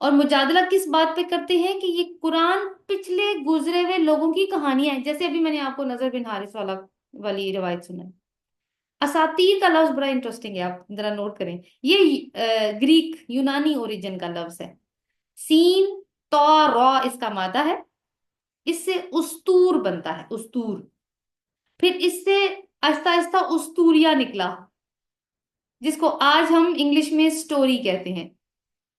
اور مجادلہ کس بات پہ کرتے ہیں کہ یہ قرآن پچھلے گزرے ہوئے لوگوں کی کہانیاں ہیں، جیسے ابھی میں نے آپ کو نظر بن حارث والی روایت سنا ہے۔ اساطیر کا لفظ بڑا انٹرسٹنگ ہے، آپ ذرا نوٹ کریں، یہ گریک یونانی اوریجن کا لفظ ہے۔ سین تو را اس کا مادہ ہے، اس سے استور بنتا ہے، استور، پھر اس سے آہستہ آہستہ استوریا نکلا، جس کو آج ہم انگلش میں سٹوری کہتے ہیں۔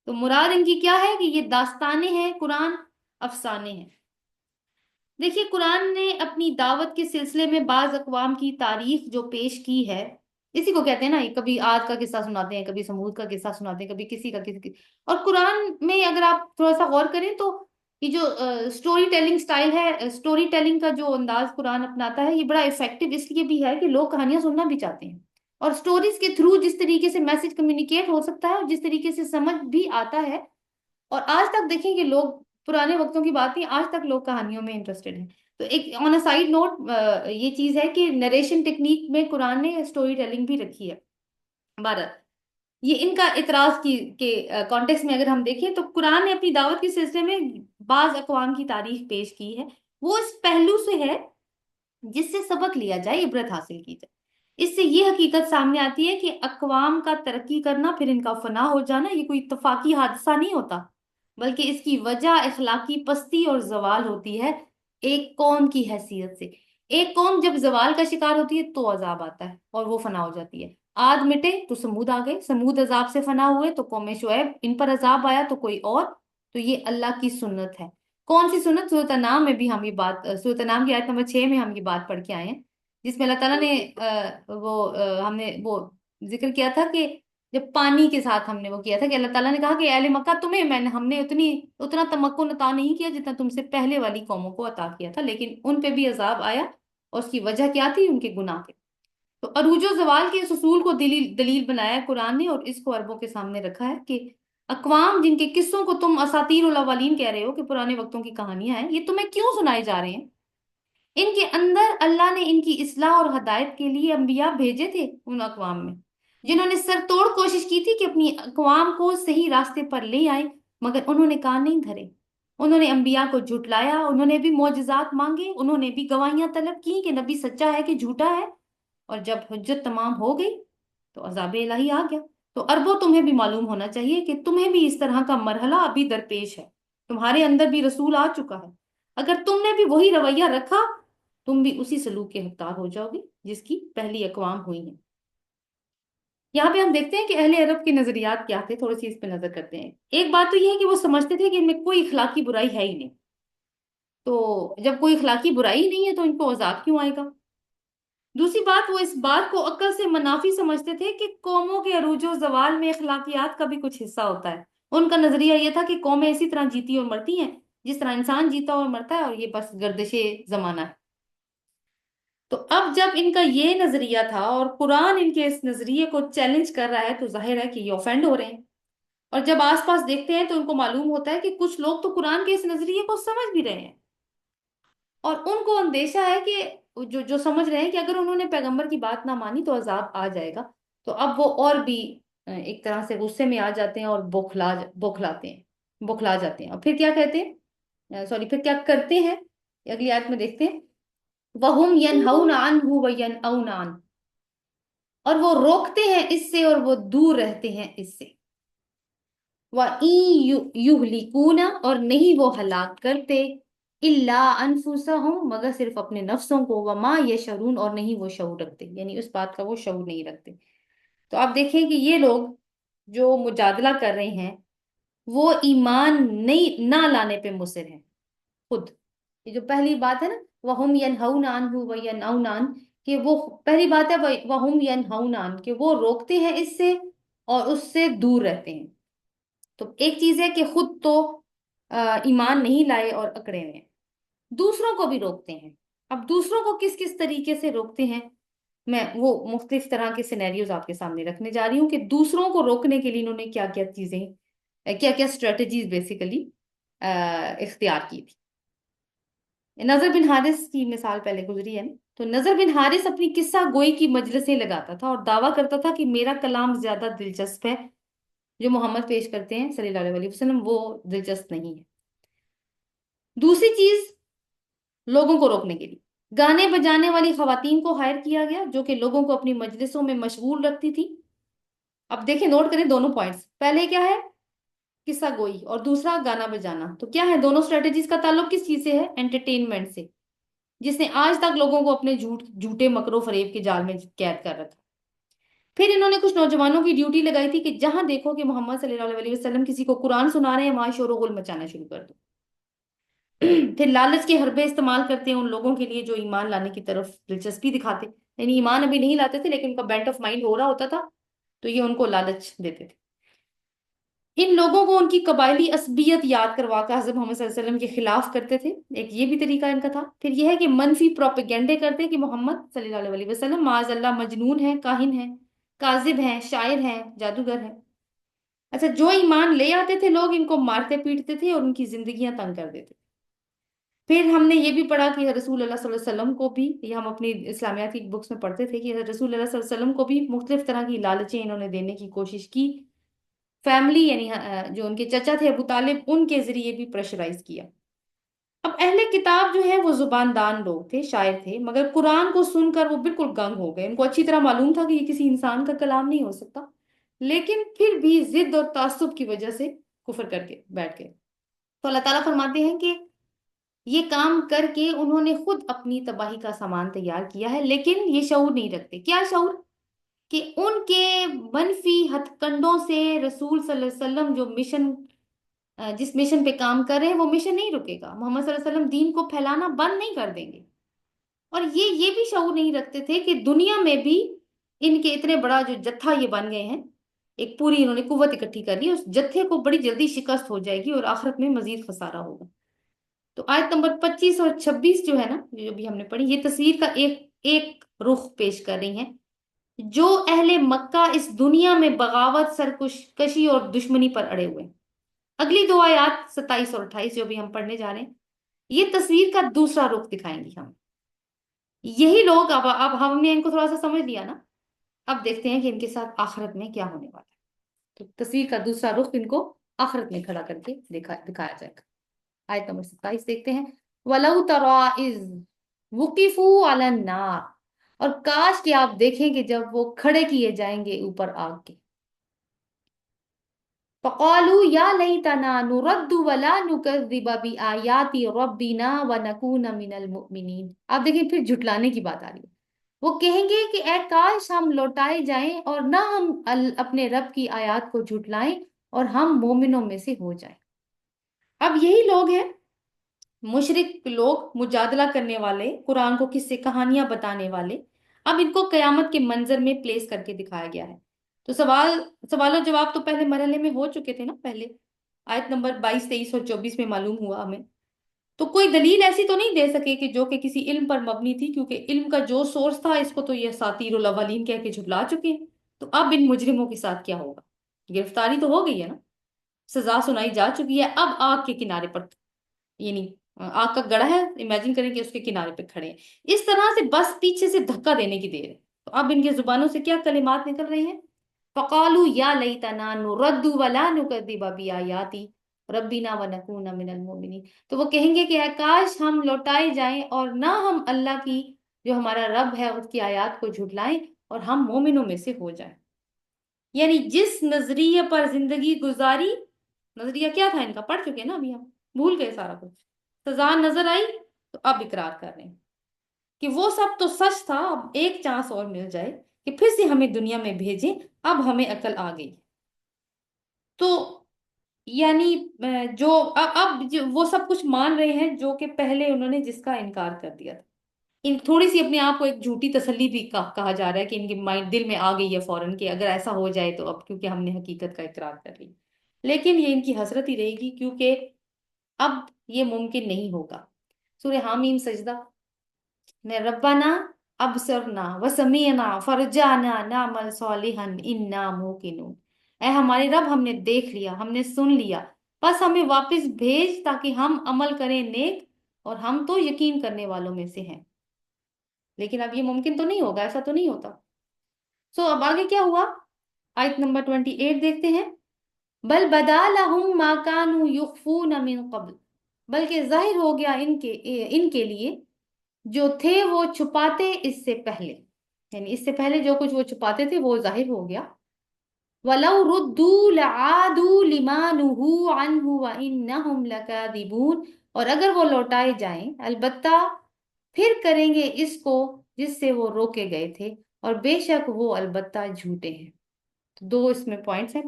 تو مراد ان کی کیا ہے کہ یہ داستانیں ہیں، قرآن افسانے ہیں۔ دیکھیے قرآن نے اپنی دعوت کے سلسلے میں بعض اقوام کی تاریخ جو پیش کی ہے، اسی کو کہتے ہیں نا، کبھی عاد کا قصہ سناتے ہیں، کبھی سمود کا قصہ سناتے ہیں، کبھی کسی کا کسی کی۔ اور قرآن میں اگر آپ تھوڑا سا غور کریں تو یہ جو سٹوری ٹیلنگ سٹائل ہے، سٹوری ٹیلنگ کا جو انداز قرآن اپناتا ہے، یہ بڑا افیکٹو اس لیے بھی ہے کہ لوگ کہانیاں سننا بھی چاہتے ہیں، اور سٹوریز کے تھرو جس طریقے سے میسج کمیونیکیٹ ہو سکتا ہے اور جس طریقے سے سمجھ بھی آتا ہے، اور آج تک دیکھیں کہ لوگ، پرانے وقتوں کی بات نہیں، آج تک لوگ کہانیوں میں انٹرسٹڈ ہیں۔ تو ایک آن اے سائڈ نوٹ یہ چیز ہے کہ نریشن ٹیکنیک میں قرآن نے اسٹوری ٹیلنگ بھی رکھی ہے۔ بارہ یہ ان کا اعتراض کی کے کانٹیکس میں اگر ہم دیکھیں تو قرآن نے اپنی دعوت کے سلسلے میں بعض اقوام کی تاریخ پیش کی ہے، وہ اس پہلو سے ہے جس سے سبق لیا جائے، عبرت حاصل کی جائے۔ اس سے یہ حقیقت سامنے آتی ہے کہ اقوام کا ترقی کرنا پھر ان کا فنا ہو جانا یہ کوئی اتفاقی حادثہ نہیں ہوتا، بلکہ اس کی وجہ اخلاقی پستی اور زوال ہوتی ہے ایک قوم کی حیثیت سے۔ ایک قوم جب زوال کا شکار ہوتی ہے تو عذاب آتا ہے اور وہ فنا ہو جاتی ہے۔ عاد مٹے تو سمود آ گئے، سمود عذاب سے فنا ہوئے تو قوم شعیب، ان پر عذاب آیا تو کوئی اور۔ تو یہ اللہ کی سنت ہے۔ کون سی سنت؟ سورۃ انعام میں بھی ہم یہ بات، سورۃ انعام کی آیت نمبر 6 میں ہم یہ بات پڑھ کے آئے ہیں، جس میں اللہ تعالیٰ نے ہم نے وہ ذکر کیا تھا کہ جب پانی کے ساتھ ہم نے وہ کیا تھا کہ اللہ تعالیٰ نے کہا کہ اہل مکہ تمہیں ہم نے اتنا تمکن عطا نہیں کیا جتنا تم سے پہلے والی قوموں کو عطا کیا تھا، لیکن ان پہ بھی عذاب آیا، اور اس کی وجہ کیا تھی؟ ان کے گناہ کے۔ تو عروج و زوال کے اس اصول کو دلیل بنایا ہے قرآن نے، اور اس کو عربوں کے سامنے رکھا ہے کہ اقوام جن کے قصوں کو تم اساطیر الاولین کہہ رہے ہو کہ پرانے وقتوں کی کہانیاں ہیں، یہ تمہیں کیوں سنائے جا رہے ہیں؟ ان کے اندر اللہ نے ان کی اصلاح اور ہدایت کے لیے انبیاء بھیجے تھے، ان اقوام میں جنہوں نے سر توڑ کوشش کی تھی کہ اپنی اقوام کو صحیح راستے پر لے آئے، مگر انہوں نے کان نہیں دھرے، انہوں نے انبیاء کو جھٹلایا، انہوں نے بھی معجزات مانگے، انہوں نے بھی گواہیاں طلب کی کہ نبی سچا ہے کہ جھوٹا ہے، اور جب حجت تمام ہو گئی تو عذاب الہی آ گیا۔ تو اربوں تمہیں بھی معلوم ہونا چاہیے کہ تمہیں بھی اس طرح کا مرحلہ ابھی درپیش ہے، تمہارے اندر بھی رسول آ چکا ہے، اگر تم نے بھی وہی رویہ رکھا تم بھی اسی سلوک کے حقدار ہو جاؤ گے جس کی پہلی اقوام ہوئی ہیں۔ یہاں پہ ہم دیکھتے ہیں کہ اہل عرب کے نظریات کیا تھے، تھوڑی سی اس پہ نظر کرتے ہیں۔ ایک بات تو یہ ہے کہ وہ سمجھتے تھے کہ ان میں کوئی اخلاقی برائی ہے ہی نہیں، تو جب کوئی اخلاقی برائی نہیں ہے تو ان کو عذاب کیوں آئے گا؟ دوسری بات، وہ اس بات کو عقل سے منافی سمجھتے تھے کہ قوموں کے عروج و زوال میں اخلاقیات کا بھی کچھ حصہ ہوتا ہے۔ ان کا نظریہ یہ تھا کہ قومیں اسی طرح جیتی اور مرتی ہیں جس طرح انسان جیتا اور مرتا ہے، اور یہ بس گردش زمانہ ہے۔ تو اب جب ان کا یہ نظریہ تھا اور قرآن ان کے اس نظریے کو چیلنج کر رہا ہے تو ظاہر ہے کہ یہ اوفینڈ ہو رہے ہیں، اور جب آس پاس دیکھتے ہیں تو ان کو معلوم ہوتا ہے کہ کچھ لوگ تو قرآن کے اس نظریے کو سمجھ بھی رہے ہیں، اور ان کو اندیشہ ہے کہ جو سمجھ رہے ہیں کہ اگر انہوں نے پیغمبر کی بات نہ مانی تو عذاب آ جائے گا، تو اب وہ اور بھی ایک طرح سے غصے میں آ جاتے ہیں اور بوکھلا جاتے ہیں، اور پھر کیا کہتے ہیں، پھر کیا کرتے ہیں؟ اگلی آیت میں دیکھتے ہیں، وَهُمْ يَنْهَوْنَ عَنْهُ وَيَنْأَوْنَ عَنْهُ، اور وہ روکتے ہیں اس سے اور وہ دور رہتے ہیں اس سے، وَإِن يُهْلِكُونَ، اور نہیں وہ ہلاک کرتے، إِلَّا أَنفُسَهُمْ، مگر صرف اپنے نفسوں کو، وَمَا يَشْعُرُونَ، اور نہیں وہ شعور رکھتے، یعنی اس بات کا وہ شعور نہیں رکھتے۔ تو آپ دیکھیں کہ یہ لوگ جو مجادلہ کر رہے ہیں وہ ایمان نہیں نہ لانے پہ مصر ہیں خود۔ یہ جو پہلی بات ہے نا، وَهُمْ يَنْهَوْنَ عَنْهُ وَيَنْأَوْنَ عَنْهُ، کہ وہ پہلی بات ہے وَهُمْ يَنْهَوْنَ عَنْهُ، کہ وہ روکتے ہیں اس سے اور اس سے دور رہتے ہیں۔ تو ایک چیز ہے کہ خود تو ایمان نہیں لائے اور اکڑے ہوئے ہیں، دوسروں کو بھی روکتے ہیں۔ اب دوسروں کو کس کس طریقے سے روکتے ہیں، میں وہ مختلف طرح کے سینیریوز آپ کے سامنے رکھنے جا رہی ہوں کہ دوسروں کو روکنے کے لیے انہوں نے کیا کیا چیزیں، کیا کیا اسٹریٹجیز بیسیکلی اختیار کی تھی۔ نظر بن حارث کی مثال پہلے گزری ہے نا، تو نظر بن حارث اپنی قصہ گوئی کی مجلسیں لگاتا تھا اور دعویٰ کرتا تھا کہ میرا کلام زیادہ دلچسپ ہے جو محمد پیش کرتے ہیں صلی اللہ علیہ وسلم وہ دلچسپ نہیں ہے۔ دوسری چیز، لوگوں کو روکنے کے لیے گانے بجانے والی خواتین کو ہائر کیا گیا جو کہ لوگوں کو اپنی مجلسوں میں مشغول رکھتی تھی۔ اب دیکھیں، نوٹ کریں دونوں پوائنٹس، پہلے کیا ہے؟ قصہ گوئی، اور دوسرا گانا بجانا۔ تو کیا ہے دونوں اسٹریٹجیز کا تعلق کس چیز سے ہے؟ انٹرٹینمنٹ سے، جس نے آج تک لوگوں کو اپنے جھوٹے مکر و فریب کے جال میں قید کر رکھا۔ پھر انہوں نے کچھ نوجوانوں کی ڈیوٹی لگائی تھی کہ جہاں دیکھو کہ محمد صلی اللہ علیہ وسلم کسی کو قرآن سنا رہے ہیں وہاں شور و غل مچانا شروع کر دو۔ پھر لالچ کے حربے استعمال کرتے ہیں ان لوگوں کے لیے جو ایمان لانے کی طرف دلچسپی دکھاتے، یعنی ایمان ابھی نہیں لاتے تھے لیکن ان کا بینٹ آف مائنڈ ہو رہا ہوتا تھا، تو یہ ان کو لالچ دیتے تھے۔ ان لوگوں کو ان کی قبائلی عصبیت یاد کروا کر حضرت محمد صلی اللہ علیہ وسلم کے خلاف کرتے تھے، ایک یہ بھی طریقہ ان کا تھا۔ پھر یہ ہے کہ منفی پروپیگنڈے کرتے کہ محمد صلی اللہ علیہ وسلم معاذ اللہ مجنون ہے، کاہن ہے، کاذب ہیں، شاعر ہیں، جادوگر ہیں۔ اچھا، جو ایمان لے آتے تھے لوگ ان کو مارتے پیٹتے تھے اور ان کی زندگیاں تنگ کر دیتے۔ پھر ہم نے یہ بھی پڑھا کہ رسول اللہ صلی اللہ علیہ وسلم کو بھی، یہ ہم اپنی اسلامیات کی بکس میں پڑھتے تھے کہ رسول اللہ صلی اللہ علیہ وسلم کو بھی مختلف طرح کی لالچیں انہوں نے دینے کی کوشش کی۔ فیملی یعنی جو ان کے چچا تھے ابو طالب، ان کے ذریعے بھی پریشرائز کیا۔ اب اہل کتاب جو ہے وہ زبان دان لوگ تھے، شاعر تھے، مگر قرآن کو سن کر وہ بالکل گنگ ہو گئے۔ ان کو اچھی طرح معلوم تھا کہ یہ کسی انسان کا کلام نہیں ہو سکتا، لیکن پھر بھی ضد اور تعصب کی وجہ سے کفر کر کے بیٹھ گئے۔ تو اللہ تعالیٰ فرماتے ہیں کہ یہ کام کر کے انہوں نے خود اپنی تباہی کا سامان تیار کیا ہے، لیکن یہ شعور نہیں رکھتے۔ کیا شعور؟ کہ ان کے منفی ہتھ کنڈوں سے رسول صلی اللہ علیہ وسلم جو مشن، جس مشن پہ کام کر رہے ہیں وہ مشن نہیں رکے گا۔ محمد صلی اللہ علیہ وسلم دین کو پھیلانا بند نہیں کر دیں گے۔ اور یہ بھی شعور نہیں رکھتے تھے کہ دنیا میں بھی ان کے اتنے بڑا جو جتھا یہ بن گئے ہیں، ایک پوری انہوں نے قوت اکٹھی کر لی، اس جتھے کو بڑی جلدی شکست ہو جائے گی اور آخرت میں مزید خسارہ ہوگا۔ تو آیت نمبر 25 اور 26 جو ہے نا، جو بھی ہم نے پڑھی، یہ تصویر کا ایک ایک رخ پیش کر رہی ہیں۔ جو اہل مکہ اس دنیا میں بغاوت، سرکشی اور دشمنی پر اڑے ہوئے ہیں۔ اگلی دو آیات 27 اور 28 جو بھی ہم پڑھنے جا رہے ہیں، یہ تصویر کا دوسرا رخ دکھائیں گی ہم۔ یہی لوگ، اب ہم نے ان کو تھوڑا سا سمجھ لیا نا، اب دیکھتے ہیں کہ ان کے ساتھ آخرت میں کیا ہونے والا ہے۔ تو تصویر کا دوسرا رخ ان کو آخرت میں کھڑا کر کے دکھایا جائے گا۔ آیت نمبر 27 دیکھتے ہیں۔ وَلَوْ تَرَىٰ إِذْ وُقِفُوا عَلَى النَّارِ، اور کاش کہ آپ دیکھیں کہ جب وہ کھڑے کیے جائیں گے اوپر آگ کے۔ فَقَالُوا يَا لَيْتَنَا نُرَدُّ وَلَا نُكَذِّبَ بِآيَاتِ رَبِّنَا وَنَكُونَ مِنَ الْمُؤْمِنِينَ۔ آپ دیکھیں پھر جھٹلانے کی بات آ رہی ہے۔ وہ کہیں گے کہ اے کاش ہم لوٹائے جائیں اور نہ ہم اپنے رب کی آیات کو جھٹلائیں اور ہم مومنوں میں سے ہو جائیں۔ اب یہی لوگ ہیں، مشرک لوگ، مجادلہ کرنے والے، قرآن کو قصے کہانیاں بتانے والے۔ اب ان کو قیامت کے منظر میں پلیس کر کے دکھایا گیا ہے۔ تو سوال و جواب تو پہلے مرحلے میں ہو چکے تھے نا، پہلے آیت نمبر 22، 23 اور 24 میں معلوم ہوا ہمیں۔ تو کوئی دلیل ایسی تو نہیں دے سکے کہ جو کہ کسی علم پر مبنی تھی، کیونکہ علم کا جو سورس تھا اس کو تو یہ اساطیر الاولین کہہ کے جھٹلا چکے ہیں۔ تو اب ان مجرموں کے ساتھ کیا ہوگا؟ گرفتاری تو ہو گئی ہے نا، سزا سنائی جا چکی ہے، اب آگ کے کنارے پر، یعنی آگ کا گڑھا ہے، امیجن کریں کہ اس کے کنارے پہ کھڑے ہیں، اس طرح سے بس پیچھے سے دھکا دینے کی دیر ہے۔ تو اب ان کے زبانوں سے کیا کلمات نکل رہے ہیں؟ فَقَالُوا يَا لَيْتَنَا نُرَدُّ وَلَا نُكَذِّبَ بِآيَاتِ رَبِّنَا وَنَكُونَ مِنَ الْمُؤْمِنِينَ۔ تو وہ کہیں گے کہ اے کاش ہم لوٹائے جائیں اور نہ ہم اللہ کی، جو ہمارا رب ہے، اس کی آیات کو جھٹلائیں اور ہم مومنوں میں سے ہو جائیں۔ یعنی جس نظریے پر زندگی گزاری، نظریہ کیا تھا ان کا، پڑھ چکے نا ابھی ہم، بھول گئے سارا کچھ، سزا نظر آئی تو اب اقرار کر رہے ہیں کہ وہ سب تو سچ تھا، اب ایک چانس اور مل جائے کہ پھر سے ہمیں دنیا میں بھیجیں، اب ہمیں عقل آ گئی۔ تو یعنی جو اب وہ سب کچھ مان رہے ہیں جو کہ پہلے انہوں نے جس کا انکار کر دیا تھا۔ ان تھوڑی سی اپنے آپ کو ایک جھوٹی تسلی بھی کہا جا رہا ہے کہ ان کے مائنڈ، دل میں آ گئی ہے فوراً کہ اگر ایسا ہو جائے تو اب، کیونکہ ہم نے حقیقت کا اقرار کر لی۔ لیکن یہ ان کی حسرت ہی رہے گی، کیونکہ اب یہ ممکن نہیں ہوگا۔ سورہ حامیم سجدہ نے ربنا ابصرنا وسمعنا فرجعنا نعمل صالحا انا موقنون۔ اے ہمارے رب، ہم نے دیکھ لیا، ہم نے سن لیا، بس ہمیں واپس بھیج تاکہ ہم عمل کریں نیک، اور ہم تو یقین کرنے والوں میں سے ہیں۔ لیکن اب یہ ممکن تو نہیں ہوگا، ایسا تو نہیں ہوتا۔ اب آگے کیا ہوا؟ آیت نمبر 28 دیکھتے ہیں۔ بل بدا لہم ما کانوا یخفون من قبل، بلکہ ظاہر ہو گیا ان کے لیے جو تھے وہ چھپاتے اس سے پہلے، یعنی اس سے پہلے جو کچھ وہ چھپاتے تھے وہ ظاہر ہو گیا۔ وَلَوْ رُدُّوا لَعَادُوا لِمَا نُهُوا عَنْهُ وَإِنَّهُمْ لَكَاذِبُونَ، اور اگر وہ لوٹائے جائیں البتہ پھر کریں گے اس کو جس سے وہ روکے گئے تھے، اور بے شک وہ البتہ جھوٹے ہیں۔ تو دو اس میں پوائنٹس ہیں۔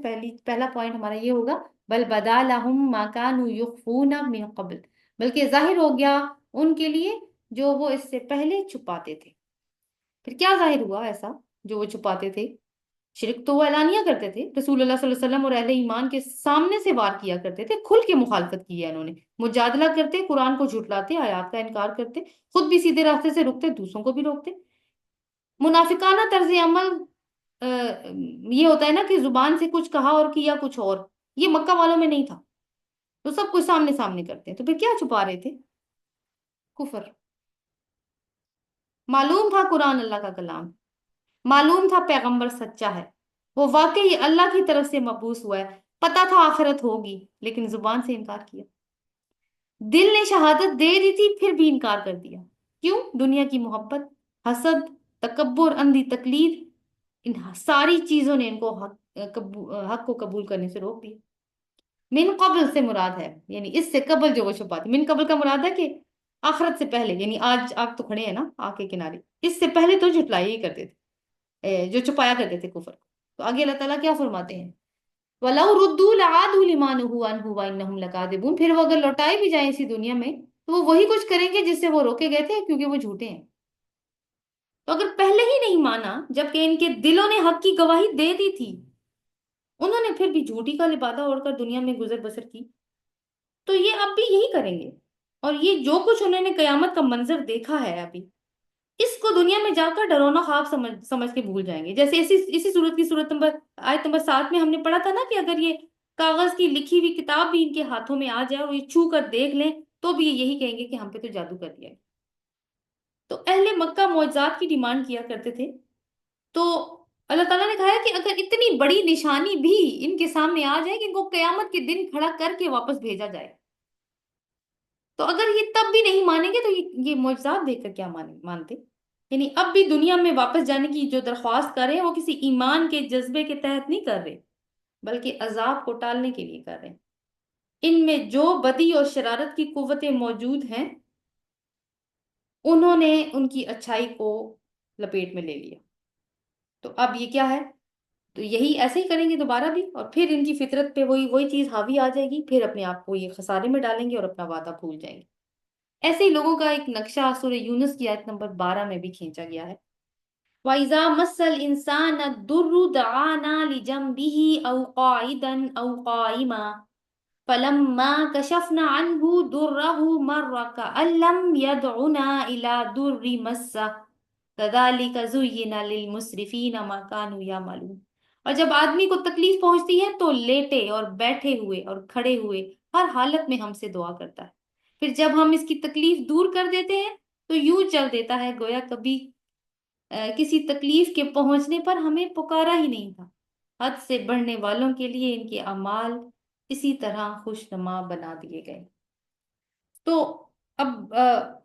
پہلا پوائنٹ ہمارا یہ ہوگا بل بدا لہم ما کانوا یخفون من قبل، بلکہ ظاہر ہو گیا ان کے لیے جو وہ اس سے پہلے چھپاتے تھے۔ پھر کیا ظاہر ہوا ایسا جو وہ چھپاتے تھے؟ شرک تو وہ اعلانیہ کرتے تھے، رسول اللہ صلی اللہ علیہ وسلم اور اہل ایمان کے سامنے سے وار کیا کرتے تھے، کھل کے مخالفت کی ہے انہوں نے، مجادلہ کرتے، قرآن کو جھٹلاتے، آیات کا انکار کرتے، خود بھی سیدھے راستے سے رکتے، دوسروں کو بھی روکتے۔ منافقانہ طرز عمل یہ ہوتا ہے نا کہ زبان سے کچھ کہا اور کیا کچھ اور، یہ مکہ والوں میں نہیں تھا، تو سب کچھ سامنے سامنے کرتے ہیں، تو پھر کیا چھپا رہے تھے؟ کفر۔ معلوم تھا قرآن اللہ کا کلام، معلوم تھا پیغمبر سچا ہے، وہ واقعی اللہ کی طرف سے مبعوث ہوا ہے، پتا تھا آخرت ہوگی، لیکن زبان سے انکار کیا۔ دل نے شہادت دے دی تھی پھر بھی انکار کر دیا۔ کیوں؟ دنیا کی محبت، حسد، تکبر، اندھی تقلید، ان ساری چیزوں نے ان کو حق کو قبول کرنے سے روک دیا۔ من قبل سے مراد ہے یعنی اس سے قبل جو وہ چھپاتے، من قبل کا مراد ہے کہ آخرت سے پہلے، یعنی آج آپ تو کھڑے ہیں نا آگ کے کنارے، اس سے پہلے تو جھٹلایا ہی کرتے تھے، جو چھپایا کرتے تھے کفر کو۔ تو آگے اللہ تعالیٰ کیا فرماتے ہیں؟ وَلَوْ رُدُّوا لَعَادُوا لِمَا نُهُوا عَنْهُ وَإِنَّهُمْ لَكَاذِبُونَ، پھر وہ اگر لوٹائے بھی جائیں اسی دنیا میں تو وہ وہی کچھ کریں گے جس سے وہ روکے گئے تھے، کیونکہ وہ جھوٹے ہیں۔ تو اگر پہلے ہی نہیں مانا جبکہ ان کے دلوں نے حق کی گواہی دے دی تھی، انہوں نے پھر بھی جھوٹی کا لبادہ اوڑھ کر دنیا میں گزر بسر کی، تو یہ اب بھی یہی کریں گے۔ اور یہ جو کچھ انہوں نے قیامت کا منظر دیکھا ہے ابھی، اس کو دنیا میں جا کر ڈرونا خواب سمجھ کے بھول جائیں گے۔ جیسے اسی صورت کی آیت نمبر 7 میں ہم نے پڑھا تھا نا کہ اگر یہ کاغذ کی لکھی ہوئی کتاب بھی ان کے ہاتھوں میں آ جائے اور یہ چھو کر دیکھ لیں تو بھی یہ یہی کہیں گے کہ ہم پہ تو جادو کر دیا گیا۔ تو اہل مکہ معجزات کی ڈیمانڈ کیا کرتے تھے، تو اللہ تعالیٰ نے کہا ہے کہ اگر اتنی بڑی نشانی بھی ان کے سامنے آ جائے کہ ان کو قیامت کے دن کھڑا کر کے واپس بھیجا جائے، تو اگر یہ تب بھی نہیں مانیں گے تو یہ معجزات دیکھ کر کیا مانتے؟ یعنی اب بھی دنیا میں واپس جانے کی جو درخواست کر رہے ہیں وہ کسی ایمان کے جذبے کے تحت نہیں کر رہے، بلکہ عذاب کو ٹالنے کے لیے کر رہے ہیں۔ ان میں جو بدی اور شرارت کی قوتیں موجود ہیں انہوں نے ان کی اچھائی کو لپیٹ میں لے لیا، تو اب یہ کیا ہے؟ تو یہی ایسے ہی کریں گے دوبارہ بھی، اور پھر ان کی فطرت پہ وہی چیز حاوی آ جائے گی، پھر اپنے آپ کو یہ خسارے میں ڈالیں گے اور اپنا وعدہ بھول جائیں گے۔ ایسے ہی لوگوں کا ایک نقشہ سورہ یونس کی آیت نمبر 12 میں بھی کھینچا گیا ہے۔ وَإِذَا مَسَّ الْإِنسَانَ الضُّرُّ دَعَانَا لِجَنبِهِ أَوْ قَاعِدًا أَوْ قَائِمًا فَلَمَّا كَشَفْنَا عَنْهُ ضُرَّهُ مَرَّ كَأَن لَّمْ يَدْعُنَا إِلَى ضُرٍّ مَسَّهُ كَذَلِكَ زُيِّنَ لِلْمُسْرِفِينَ مَا كَانُوا يَعْمَلُونَ، اور جب آدمی کو تکلیف پہنچتی ہے تو لیٹے اور بیٹھے ہوئے اور کھڑے ہوئے ہر حالت میں ہم سے دعا کرتا ہے، پھر جب ہم اس کی تکلیف دور کر دیتے ہیں تو یوں چل دیتا ہے گویا کبھی کسی تکلیف کے پہنچنے پر ہمیں پکارا ہی نہیں تھا۔ حد سے بڑھنے والوں کے لیے ان کے اعمال اسی طرح خوشنما بنا دیے گئے۔ تو اب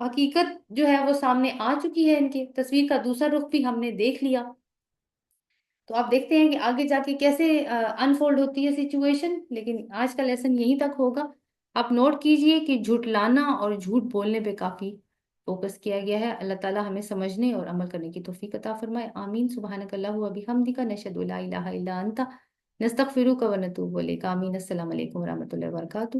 حقیقت جو ہے وہ سامنے آ چکی ہے، ان کے تصویر کا دوسرا رخ بھی ہم نے دیکھ لیا، تو آپ دیکھتے ہیں کہ آگے جا کے کیسے انفولڈ ہوتی ہے سچویشن، لیکن آج کا لیسن یہیں تک ہوگا۔ آپ نوٹ کیجئے کہ جھٹلانا اور جھوٹ بولنے پہ کافی فوکس کیا گیا ہے۔ اللہ تعالیٰ ہمیں سمجھنے اور عمل کرنے کی توفیق عطا فرمائے، آمین۔ سبحانک اللہم و بحمدک، نشہد ان لا الہ الا انت، نستغفرک و نتوب الیک، آمین۔ السلام علیکم و رحمۃ اللہ وبرکاتہ۔